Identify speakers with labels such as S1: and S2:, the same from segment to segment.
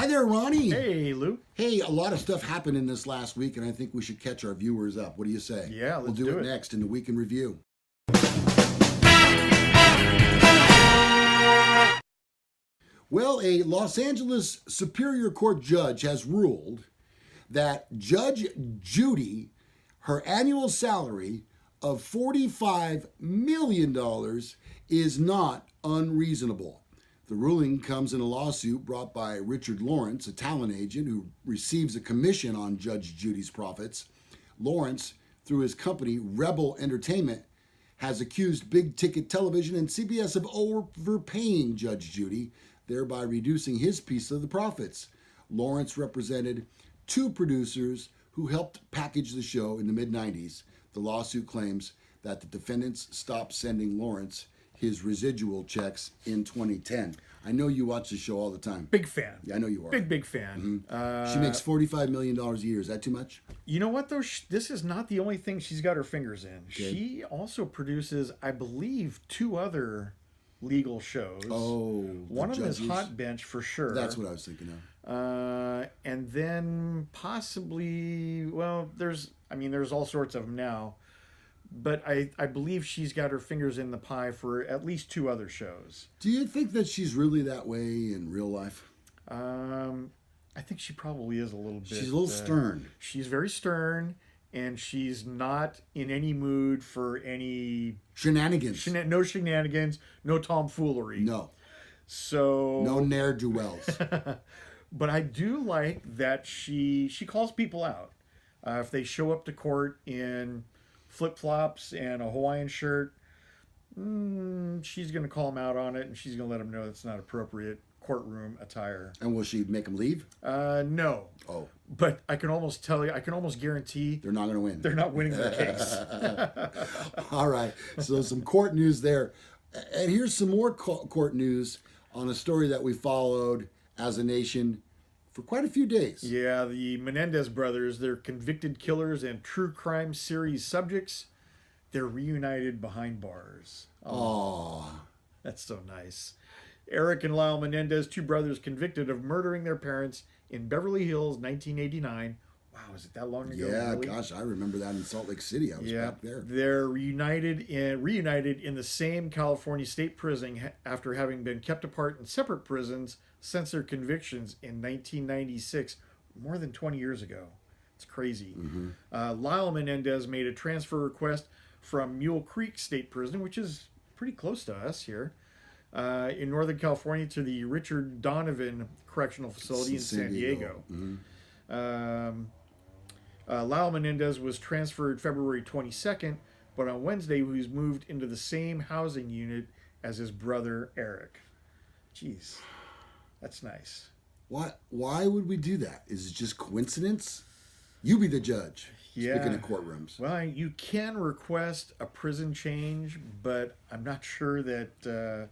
S1: Hi there, Ronnie.
S2: Hey, Lou.
S1: Hey, a lot of stuff happened in this last week, and I think we should catch our viewers up. What do you say?
S2: Yeah, let's
S1: We'll do
S2: do
S1: it
S2: it.
S1: next in the Week in Review. Well, a Los Angeles Superior Court judge has ruled that Judge Judy, her annual salary of $45 million is not unreasonable. The ruling comes in a lawsuit brought by Richard Lawrence, a talent agent who receives a commission on Judge Judy's profits. Lawrence, through his company Rebel Entertainment, has accused Big Ticket Television and CBS of overpaying Judge Judy, thereby reducing his piece of the profits. Lawrence represented two producers who helped package the show in the mid-90s. The lawsuit claims that the defendants stopped sending Lawrence his residual checks in 2010. I know you watch the show all the time.
S2: Big fan.
S1: Yeah, I know you are.
S2: Big fan.
S1: She makes $45 million a year. Is that too much?
S2: You know what, though? This is not the only thing she's got her fingers in.
S1: Okay.
S2: She also produces, I believe, two other legal shows.
S1: Oh,
S2: one of them is
S1: judges?
S2: Hot Bench for sure.
S1: That's what I was thinking of.
S2: And then possibly, well, there's all sorts of them now. But I believe she's got her fingers in the pie for at least two other shows.
S1: Do you think that she's really that way in real life?
S2: I think she probably is a little bit.
S1: She's a little stern.
S2: She's very stern, and she's not in any mood for any
S1: Shenanigans.
S2: no shenanigans, no tomfoolery.
S1: No.
S2: So
S1: No ne'er-do-wells.
S2: But I do like that she calls people out. If they show up to court in flip-flops and a Hawaiian shirt, she's going to call them out on it, and she's going to let them know it's not appropriate courtroom attire.
S1: And will she make them leave?
S2: No.
S1: Oh.
S2: But I can almost guarantee
S1: They're not going to win.
S2: they're not winning their case.
S1: All right. So some court news there. And here's some more court news on a story that we followed as a nation for quite a few days.
S2: Yeah, the Menendez brothers, they're convicted killers and true crime series subjects. They're reunited behind bars.
S1: Oh.
S2: That's so nice. Eric and Lyle Menendez, two brothers convicted of murdering their parents in Beverly Hills, 1989. Wow, is it that long ago?
S1: Yeah,
S2: really?
S1: gosh, I remember that in Salt Lake City. I was back there.
S2: They're reunited in the same California state prison after having been kept apart in separate prisons since their convictions in 1996, more than 20 years ago. It's crazy.
S1: Mm-hmm.
S2: Lyle Menendez made a transfer request from Mule Creek State Prison, which is pretty close to us here, in Northern California, to the Richard Donovan Correctional Facility in San Diego.
S1: Mm-hmm.
S2: Lyle Menendez was transferred February 22nd, but on Wednesday he was moved into the same housing unit as his brother Eric. Jeez, that's nice.
S1: Why would we do that? Is it just coincidence? You be the judge.
S2: Yeah.
S1: Speaking of courtrooms.
S2: Well, you can request a prison change, but I'm not sure that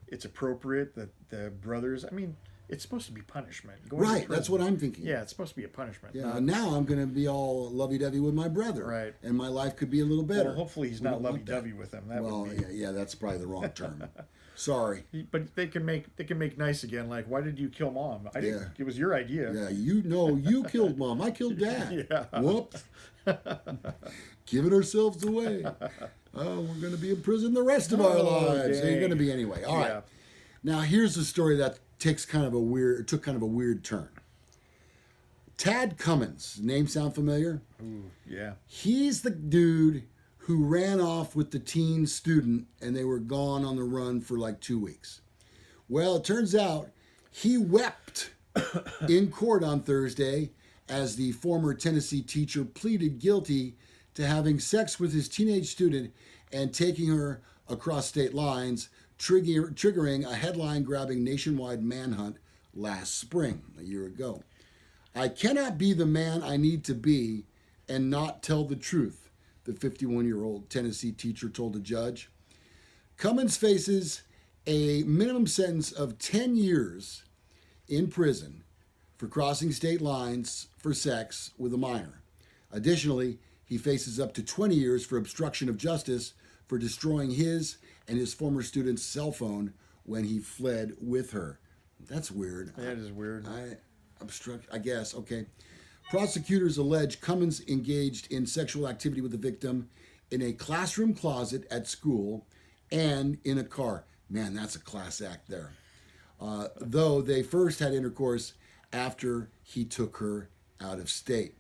S2: it's appropriate that the brothers. I mean, it's supposed to be punishment. Going to
S1: Right, that's
S2: prison.
S1: what I'm thinking.
S2: Yeah, it's supposed to be a punishment.
S1: Yeah, now I'm going to be all lovey-dovey with my brother.
S2: Right.
S1: And my life could be a little better.
S2: Well, hopefully he's
S1: We
S2: not
S1: don't want that.
S2: lovey-dovey with them. That
S1: Well,
S2: would be.
S1: yeah, that's probably the wrong term. Sorry.
S2: But they can make nice again. Like, why did you kill mom? I didn't.
S1: Yeah.
S2: It was your idea.
S1: Yeah, you killed mom. I killed dad.
S2: Yeah.
S1: Whoops. Giving ourselves away. Oh, we're going to be in prison the rest of our lives. So you're going to be anyway. All right.
S2: Yeah.
S1: Now here's a story that took kind of a weird turn. Tad Cummins, name sound familiar?
S2: Ooh, yeah.
S1: He's the dude who ran off with the teen student and they were gone on the run for like 2 weeks. Well, it turns out he wept in court on Thursday as the former Tennessee teacher pleaded guilty to having sex with his teenage student and taking her across state lines, triggering a headline-grabbing nationwide manhunt last spring, a year ago. I cannot be the man I need to be and not tell the truth, the 51-year-old Tennessee teacher told a judge. Cummins faces a minimum sentence of 10 years in prison for crossing state lines for sex with a minor. Additionally, he faces up to 20 years for obstruction of justice for destroying his and his former student's cell phone when he fled with her. That's weird.
S2: That is weird.
S1: I guess. Okay. Prosecutors allege Cummins engaged in sexual activity with the victim in a classroom closet at school and in a car. Man, that's a class act there. Though they first had intercourse after he took her out of state.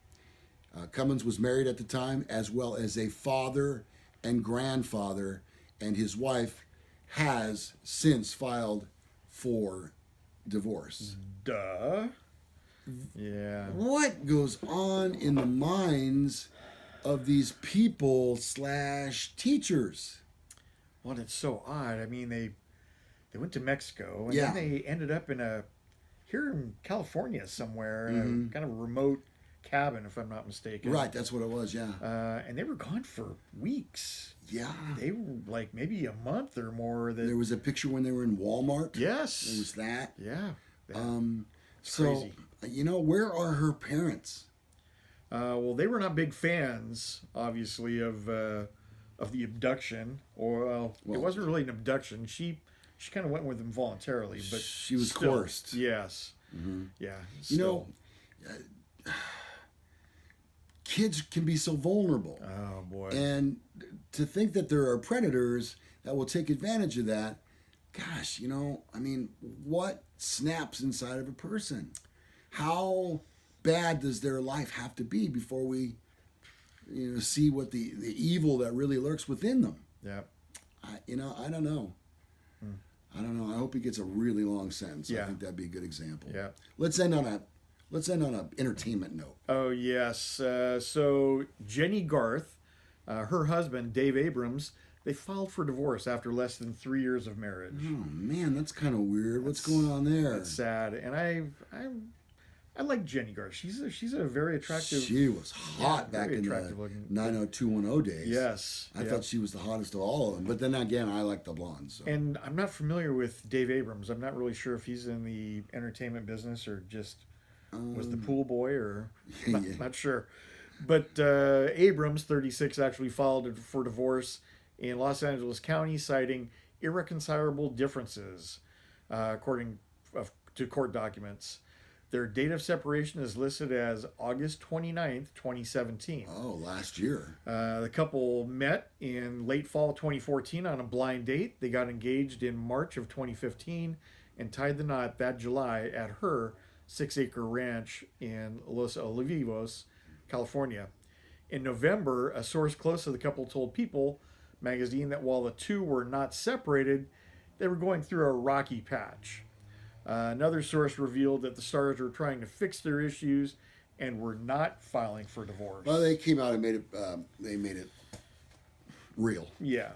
S1: Cummins was married at the time, as well as a father and grandfather, and his wife has since filed for divorce.
S2: Duh. Yeah.
S1: What goes on in the minds of these people / teachers?
S2: Well, it's so odd. I mean, they went to Mexico, and
S1: Yeah.
S2: then they ended up here in California somewhere, in a kind of remote cabin, if I'm not mistaken.
S1: Right, that's what it was, yeah.
S2: And they were gone for weeks.
S1: Yeah.
S2: They were like maybe a month or more.
S1: There was a picture when they were in Walmart.
S2: Yes.
S1: There was that.
S2: Yeah.
S1: So,
S2: crazy.
S1: Where are her parents?
S2: Well, they were not big fans, obviously, of the abduction. Or it wasn't really an abduction. She kind of went with him voluntarily, but
S1: She was
S2: still,
S1: coerced.
S2: Yes. Yeah.
S1: You know, kids can be so vulnerable.
S2: Oh boy.
S1: And to think that there are predators that will take advantage of that, gosh, what snaps inside of a person? How bad does their life have to be before we, see what the evil that really lurks within them?
S2: Yeah.
S1: I don't know. I don't know. I hope he gets a really long sentence.
S2: Yeah.
S1: I think that'd be a good example.
S2: Yeah.
S1: Let's end on a entertainment note.
S2: Oh yes. So Jenny Garth, her husband Dave Abrams, they filed for divorce after less than 3 years of marriage.
S1: Oh man, that's kind of weird. What's going on there?
S2: That's sad. And I like Jenny Garth. She's a very attractive.
S1: She was hot back
S2: very
S1: in the
S2: attractive looking.
S1: 90210 days.
S2: Yes.
S1: I thought she was the hottest of all of them. But then again, I like the blondes. So.
S2: And I'm not familiar with Dave Abrams. I'm not really sure if he's in the entertainment business or just was the pool boy or not sure. But Abrams, 36, actually filed for divorce in Los Angeles County, citing irreconcilable differences, according to court documents. Their date of separation is listed as August 29th, 2017.
S1: Oh, last year.
S2: The couple met in late fall 2014 on a blind date. They got engaged in March of 2015 and tied the knot that July at her 6-acre ranch in Los Olivos, California. In November, a source close to the couple told People magazine that while the two were not separated, they were going through a rocky patch. Another source revealed that the stars were trying to fix their issues and were not filing for divorce.
S1: Well, they came out and made it. They made it real.
S2: Yeah.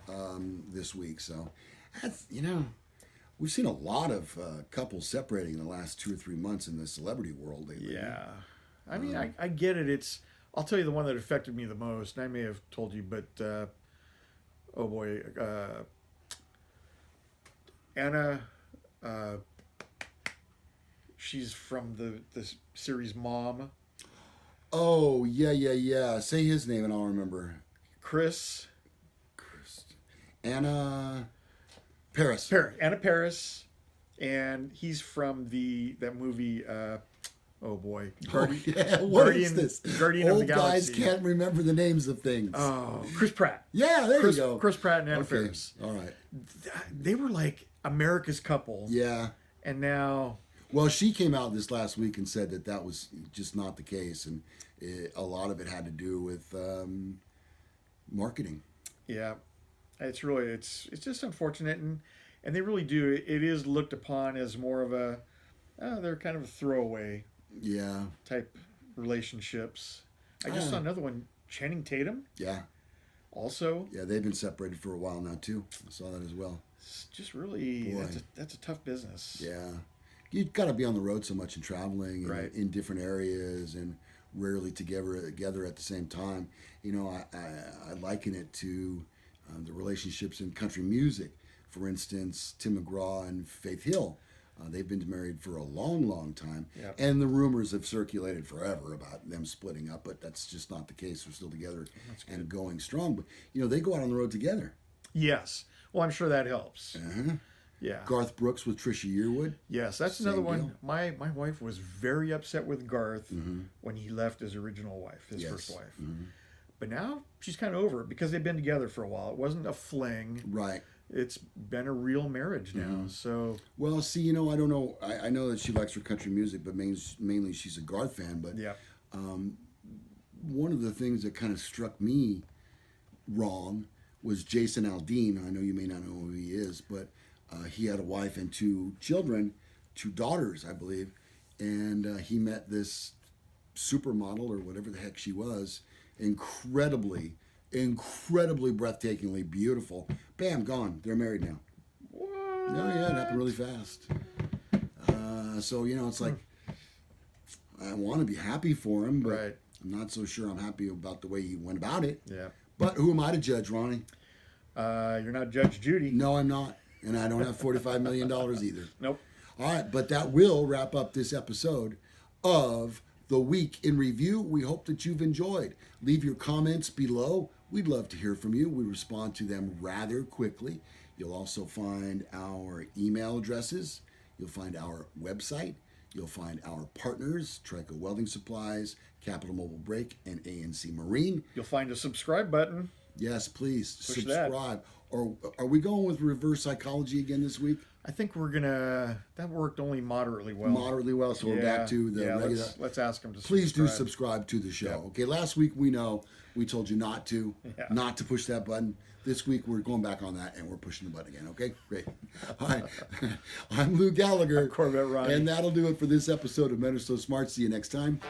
S1: This week, so that's we've seen a lot of couples separating in the last 2 or 3 months in the celebrity world lately.
S2: Yeah. I mean, I get it. I'll tell you the one that affected me the most, and I may have told you, but oh boy, Anna. She's from the series Mom.
S1: Oh, yeah. Say his name and I'll remember.
S2: Chris.
S1: Anna Paris.
S2: Anna Paris. And he's from that movie, oh boy.
S1: What is this?
S2: Guardian of the
S1: Old
S2: Galaxy.
S1: guys can't remember the names of things.
S2: Oh, Chris Pratt.
S1: Yeah, there you go.
S2: Chris Pratt and Anna Faris.
S1: All right.
S2: They were like America's couple.
S1: Yeah.
S2: And now...
S1: Well, she came out this last week and said that was just not the case. And a lot of it had to do with marketing.
S2: Yeah. It's just unfortunate. And they really do. It is looked upon as more of they're kind of a throwaway type relationships. I just saw another one, Channing Tatum.
S1: Yeah.
S2: Also.
S1: Yeah, they've been separated for a while now, too. I saw that as well.
S2: It's just really, that's a tough business.
S1: Yeah. You've got to be on the road so much and traveling
S2: right.
S1: in different areas and rarely together at the same time. I liken it to the relationships in country music. For instance, Tim McGraw and Faith Hill. They've been married for a long, long time.
S2: Yep.
S1: And the rumors have circulated forever about them splitting up, but that's just not the case. They're still together and going strong. But, they go out on the road together.
S2: Yes. Well, I'm sure that helps.
S1: Uh-huh.
S2: Yeah.
S1: Garth Brooks with Trisha Yearwood.
S2: Yes, that's
S1: Same
S2: another one.
S1: deal.
S2: My wife was very upset with Garth when he left his original wife, his first wife. But now she's kind of over it because they've been together for a while. It wasn't a fling.
S1: Right.
S2: It's been a real marriage now. So
S1: Well, see, I don't know. I know that she likes her country music, but mainly she's a Garth fan. But
S2: yeah,
S1: one of the things that kind of struck me wrong was Jason Aldean. I know you may not know who he is, but he had a wife and 2 children, 2 daughters, I believe, and he met this supermodel or whatever the heck she was, incredibly breathtakingly beautiful. Bam, gone. They're married now.
S2: what?
S1: No, yeah, it happened really fast. So it's like I want to be happy for him, but
S2: Right.
S1: I'm not so sure I'm happy about the way he went about it.
S2: Yeah.
S1: But who am I to judge, Ronnie?
S2: You're not Judge Judy.
S1: No, I'm not. And I don't have $45 million either.
S2: Nope.
S1: All right, but that will wrap up this episode of The Week in Review. We hope that you've enjoyed. Leave your comments below. We'd love to hear from you. We respond to them rather quickly. You'll also find our email addresses. You'll find our website. You'll find our partners, Trico Welding Supplies, Capital Mobile Brake, and ANC Marine.
S2: You'll find a subscribe button.
S1: Yes, please
S2: Push that.
S1: subscribe. Or are we going with reverse psychology again this week?
S2: I think we're gonna. That worked only moderately well.
S1: Moderately well, so we're back to the regular.
S2: Let's ask them to.
S1: Please do subscribe to the show.
S2: Yep.
S1: Okay, last week we told you not to
S2: Yeah.
S1: push that button. This week we're going back on that and we're pushing the button again. Okay, great. All right, I'm Lou Gallagher.
S2: Corvette Ronnie.
S1: And that'll do it for this episode of Men Are So Smart. See you next time.